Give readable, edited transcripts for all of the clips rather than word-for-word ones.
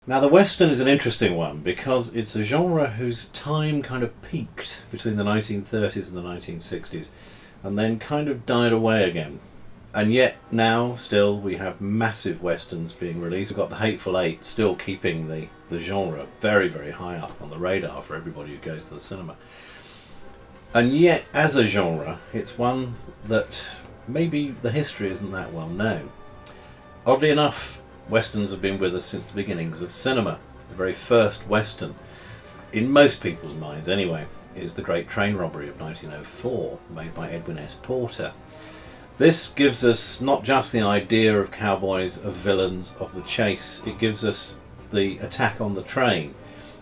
Now the Western is an interesting one because it's a genre whose time kind of peaked between the 1930s and the 1960s and then kind of died away again. And yet now still we have massive Westerns being released. We've got the Hateful Eight still keeping the genre very, very high up on the radar for everybody who goes to the cinema. And yet as a genre it's one that maybe the history isn't that well known. Oddly enough, Westerns have been with us since the beginnings of cinema. The very first Western, in most people's minds anyway, is The Great Train Robbery of 1904, made by Edwin S. Porter. This gives us not just the idea of cowboys, of villains, of the chase, it gives us the attack on the train.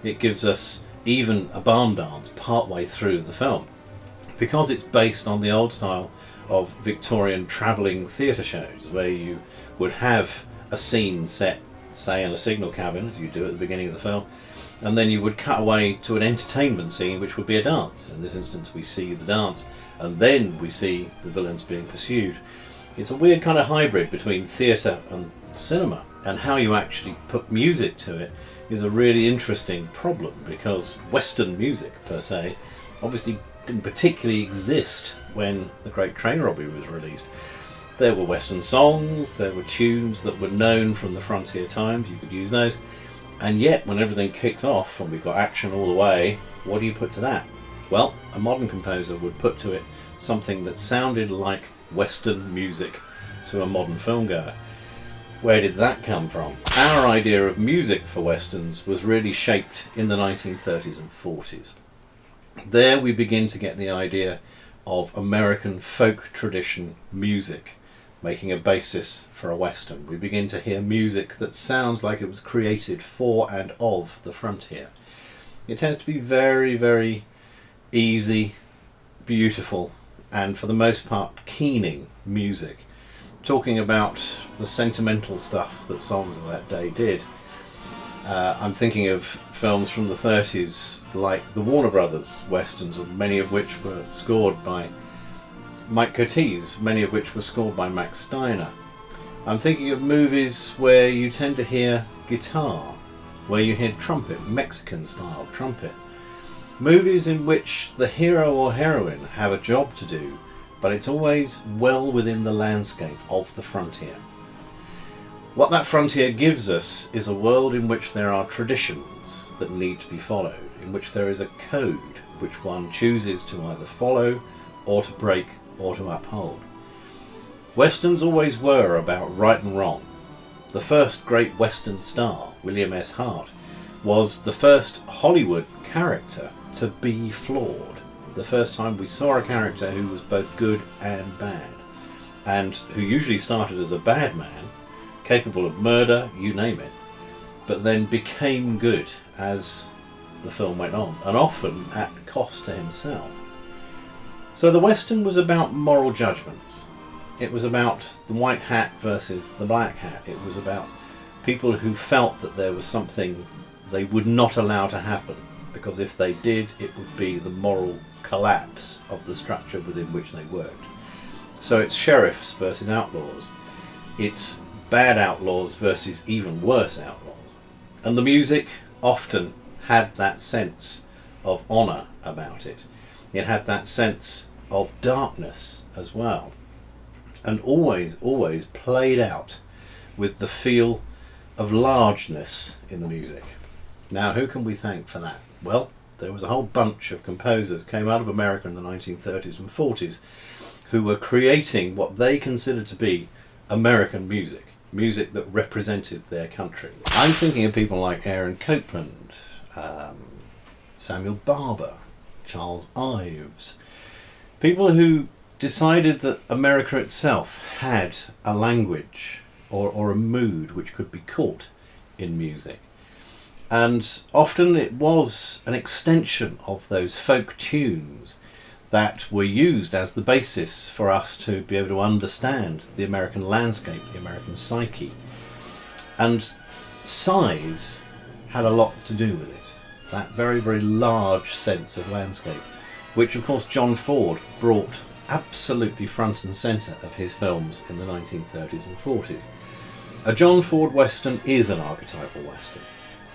It gives us even a barn dance partway through the film. Because it's based on the old style of Victorian travelling theatre shows, where you would have a scene set, say, in a signal cabin, as you do at the beginning of the film, and then you would cut away to an entertainment scene which would be a dance. In this instance we see the dance and then we see the villains being pursued. It's a weird kind of hybrid between theatre and cinema, and how you actually put music to it is a really interesting problem, because Western music per se obviously didn't particularly exist when The Great Train Robbery was released. There were Western songs, there were tunes that were known from the frontier times, you could use those, and yet when everything kicks off and we've got action all the way, what do you put to that? Well, a modern composer would put to it something that sounded like Western music to a modern filmgoer. Where did that come from? Our idea of music for Westerns was really shaped in the 1930s and 40s. There we begin to get the idea of American folk tradition music making a basis for a Western. We begin to hear music that sounds like it was created for and of the frontier. It tends to be very, very easy, beautiful, and for the most part keening music, talking about the sentimental stuff that songs of that day did. I'm thinking of films from the 30s like the Warner Brothers Westerns, many of which were scored by Mike Curtiz, many of which were scored by Max Steiner. I'm thinking of movies where you tend to hear guitar, where you hear trumpet, Mexican style trumpet. Movies in which the hero or heroine have a job to do, but it's always well within the landscape of the frontier. What that frontier gives us is a world in which there are traditions that need to be followed, in which there is a code which one chooses to either follow or to break or to uphold. Westerns always were about right and wrong. The first great Western star, William S. Hart, was the first Hollywood character to be flawed. The first time we saw a character who was both good and bad, and who usually started as a bad man, capable of murder, you name it, but then became good as the film went on, and often at cost to himself. So the Western was about moral judgments. It was about the white hat versus the black hat. It was about people who felt that there was something they would not allow to happen, because if they did, it would be the moral collapse of the structure within which they worked. So it's sheriffs versus outlaws. It's bad outlaws versus even worse outlaws. And the music often had that sense of honour about it. It had that sense of darkness as well. And always played out with the feel of largeness in the music. Now, who can we thank for that? Well, there was a whole bunch of composers came out of America in the 1930s and 40s who were creating what they considered to be American music, music that represented their country. I'm thinking of people like Aaron Copland, Samuel Barber, Charles Ives, people who decided that America itself had a language or a mood which could be caught in music. And often it was an extension of those folk tunes that were used as the basis for us to be able to understand the American landscape, the American psyche. And size had a lot to do with it. That very, very large sense of landscape, which of course John Ford brought absolutely front and centre of his films in the 1930s and 40s. A John Ford Western is an archetypal Western.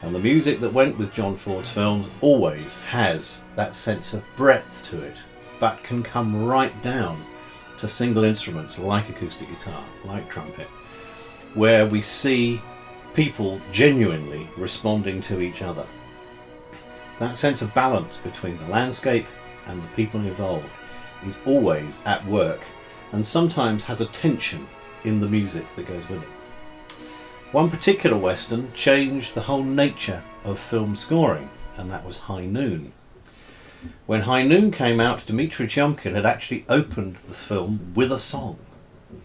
And the music that went with John Ford's films always has that sense of breadth to it, but can come right down to single instruments like acoustic guitar, like trumpet, where we see people genuinely responding to each other. That sense of balance between the landscape and the people involved is always at work, and sometimes has a tension in the music that goes with it. One particular western changed the whole nature of film scoring, and that was High Noon. When High Noon came out, Dmitri Tiomkin had actually opened the film with a song.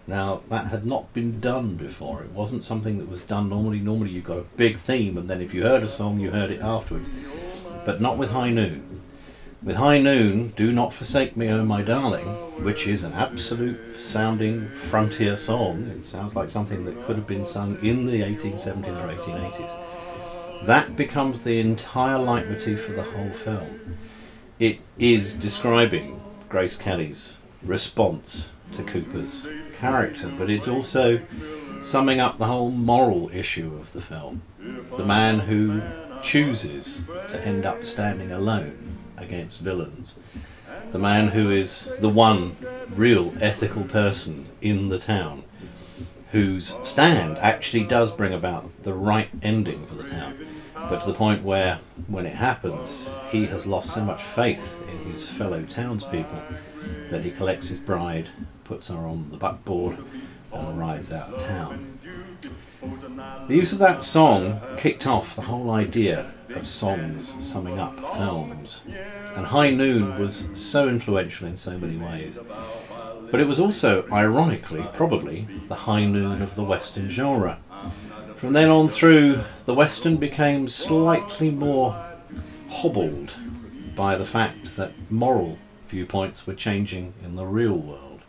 Now, that had not been done before. It wasn't something that was done normally. Normally you've got a big theme, and then if you heard a song, you heard it afterwards. But not with High Noon. With High Noon, Do Not Forsake Me, Oh My Darling, which is an absolute sounding frontier song. It sounds like something that could have been sung in the 1870s or 1880s. That becomes the entire leitmotif for the whole film. It is describing Grace Kelly's response to Cooper's character, but it's also summing up the whole moral issue of the film. The man who chooses to end up standing alone against villains. The man who is the one real ethical person in the town, whose stand actually does bring about the right ending for the town, but to the point where, when it happens, he has lost so much faith in his fellow townspeople that he collects his bride, puts her on the buckboard, and rides out of town. The use of that song kicked off the whole idea of songs summing up films, and High Noon was so influential in so many ways. But it was also, ironically, probably the high noon of the Western genre. From then on through, the Western became slightly more hobbled by the fact that moral viewpoints were changing in the real world.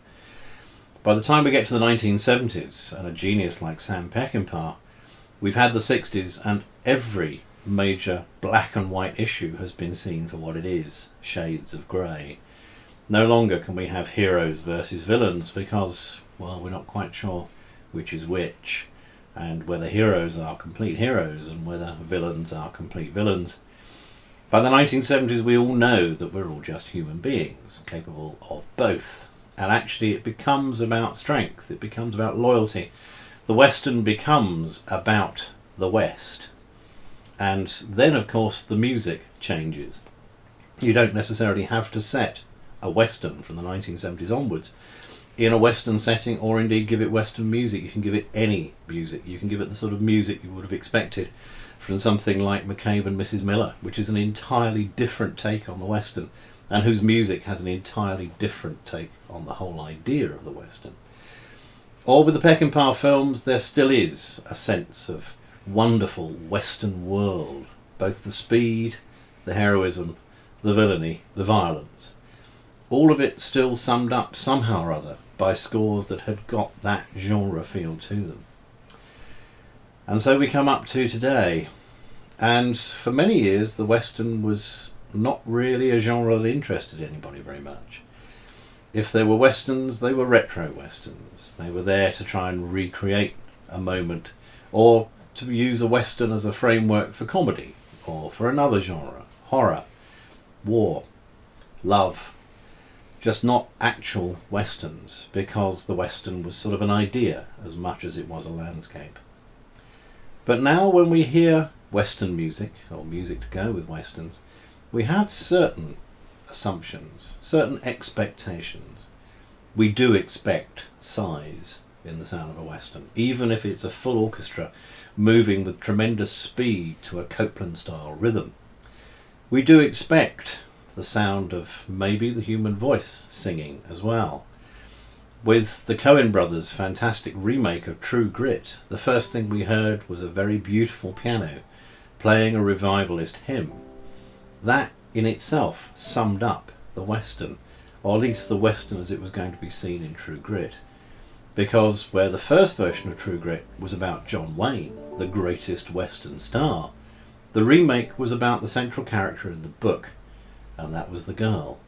By the time we get to the 1970s, and a genius like Sam Peckinpah, we've had the 60s, and every major black and white issue has been seen for what it is, shades of grey. No longer can we have heroes versus villains because, well, we're not quite sure which is which, and whether heroes are complete heroes and whether villains are complete villains. By the 1970s we all know that we're all just human beings, capable of both, and actually it becomes about strength, it becomes about loyalty. The Western becomes about the West. And then, of course, the music changes. You don't necessarily have to set a Western from the 1970s onwards in a Western setting, or indeed give it Western music. You can give it any music. You can give it the sort of music you would have expected from something like McCabe and Mrs. Miller, which is an entirely different take on the Western, and whose music has an entirely different take on the whole idea of the Western. Or with the Peckinpah films, there still is a sense of wonderful Western world, both the speed, the heroism, the villainy, the violence. All of it still summed up somehow or other by scores that had got that genre feel to them. And so we come up to today, and for many years the Western was not really a genre that interested anybody very much. If there were Westerns, they were retro Westerns. They were there to try and recreate a moment, or to use a Western as a framework for comedy, or for another genre, horror, war, love, just not actual Westerns, because the Western was sort of an idea as much as it was a landscape. But now when we hear Western music, or music to go with Westerns, we have certain assumptions, certain expectations. We do expect size in the sound of a Western, even if it's a full orchestra moving with tremendous speed to a Copland-style rhythm. We do expect the sound of maybe the human voice singing as well. With the Coen brothers' fantastic remake of True Grit, the first thing we heard was a very beautiful piano playing a revivalist hymn. That in itself summed up the Western, or at least the Western as it was going to be seen in True Grit. Because where the first version of True Grit was about John Wayne, the greatest Western star, the remake was about the central character in the book, and that was the girl.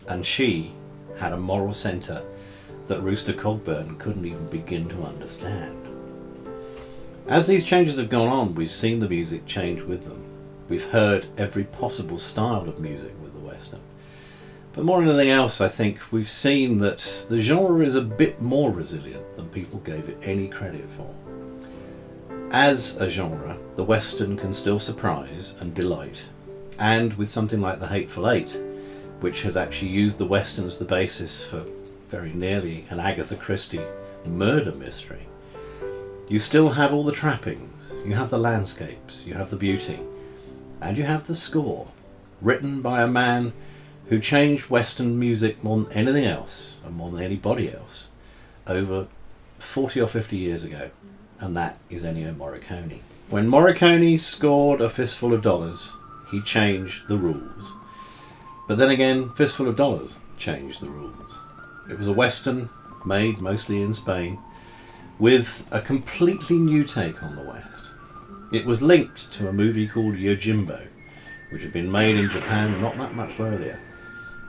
And she had a moral centre that Rooster Cogburn couldn't even begin to understand. As these changes have gone on, we've seen the music change with them. We've heard every possible style of music with the Western. But more than anything else, I think we've seen that the genre is a bit more resilient than people gave it any credit for. As a genre, the Western can still surprise and delight. And with something like The Hateful Eight, which has actually used the Western as the basis for very nearly an Agatha Christie murder mystery, you still have all the trappings, you have the landscapes, you have the beauty, and you have the score, written by a man who changed Western music more than anything else, and more than anybody else, over 40 or 50 years ago, and that is Ennio Morricone. When Morricone scored A Fistful of Dollars, he changed the rules. But then again, Fistful of Dollars changed the rules. It was a Western, made mostly in Spain, with a completely new take on the West. It was linked to a movie called Yojimbo, which had been made in Japan not that much earlier,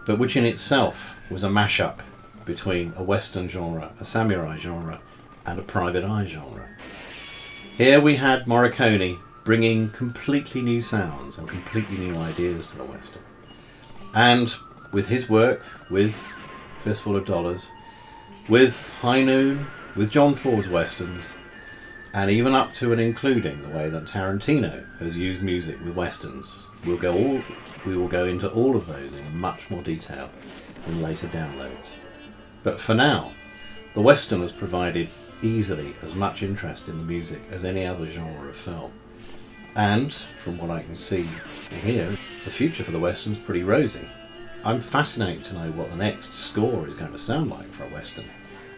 but which in itself was a mashup between a Western genre, a samurai genre, and a private eye genre. Here we had Morricone bringing completely new sounds and completely new ideas to the Western. And with his work, with Fistful of Dollars, with High Noon, with John Ford's Westerns, and even up to and including the way that Tarantino has used music with Westerns, we will go into all of those in much more detail in later downloads. But for now, the Western has provided easily as much interest in the music as any other genre of film. And, from what I can see and hear, the future for the Western's pretty rosy. I'm fascinated to know what the next score is going to sound like for a Western,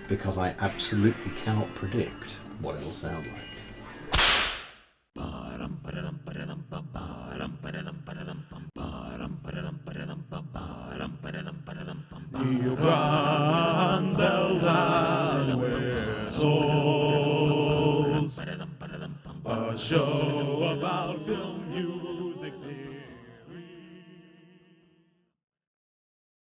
because I absolutely cannot predict what it'll sound like. Neil bronze bells and whistles, a show about film music.